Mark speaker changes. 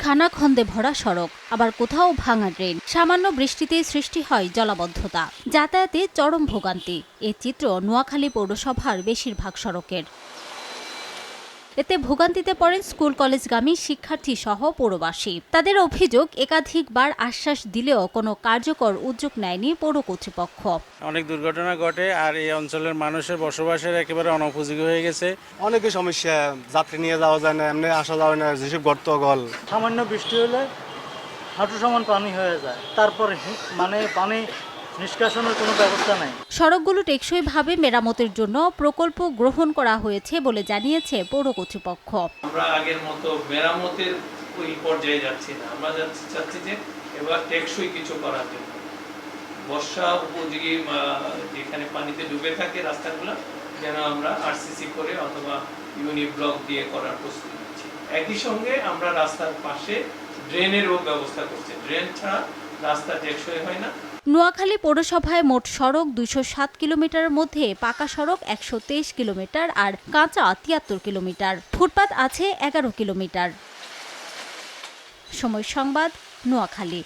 Speaker 1: খানাখন্দে ভরা সড়ক, আবার কোথাও ভাঙা ড্রেন। সামান্য বৃষ্টিতেই সৃষ্টি হয় জলাবদ্ধতা, যাতায়াতে চরম ভোগান্তি। এ চিত্র নোয়াখালী পৌরসভার বেশিরভাগ সড়কের। এতে ভোগান্তিতে পড়েন স্কুল কলেজগামী শিক্ষার্থী সহ পৌরবাসী। তাদের অভিযোগ, একাধিকবার আশ্বাস দিলেও কোনো কার্যকর উদ্যোগ নেয়নি পৌর কর্তৃপক্ষ।
Speaker 2: অনেক দুর্ঘটনা ঘটে, আর এই অঞ্চলের মানুষের বসবাসের একেবারে অনুপযোগী হয়ে গেছে।
Speaker 3: অনেকই সমস্যা, যাত্রী নিয়ে যাওয়া যায় না, এমনি আসা যাওয়া না, যেসব গর্ত গল।
Speaker 4: সামান্য বৃষ্টি হলে হাঁটু সমান পানি হয়ে যায়, তারপরে পানি নিষ্কাশনের কোনো ব্যবস্থা নেই।
Speaker 1: সড়কগুলো টেকসইভাবে মেরামতের জন্য প্রকল্প গ্রহণ করা হয়েছে বলে জানিয়েছে পৌর কর্তৃপক্ষ।
Speaker 5: আমরা আগের মতো মেরামতের ওই পর্যায়ে যাচ্ছি না, আমরা চাচ্ছি যে এবার টেকসই কিছু করার জন্য বর্ষা উপযোগী যেখানে পানিতে ডুবে থাকে রাস্তাগুলো যেন আমরা আরসিসি করে অথবা ইউনি ব্লক দিয়ে করার প্রস্তুতি নিচ্ছি। একই সঙ্গে আমরা রাস্তার পাশে ড্রেনেরও ব্যবস্থা করছি। ড্রেন ছাড়া রাস্তা টেকসই হয় না।
Speaker 1: নোয়াখালী পৌরসভায় মোট সড়ক 207 কিলোমিটারের মধ্যে পাকা সড়ক 123 কিলোমিটার আর কাঁচা 73 কিলোমিটার। ফুটপাত আছে 11 কিলোমিটার। সময় সংবাদ, নোয়াখালী।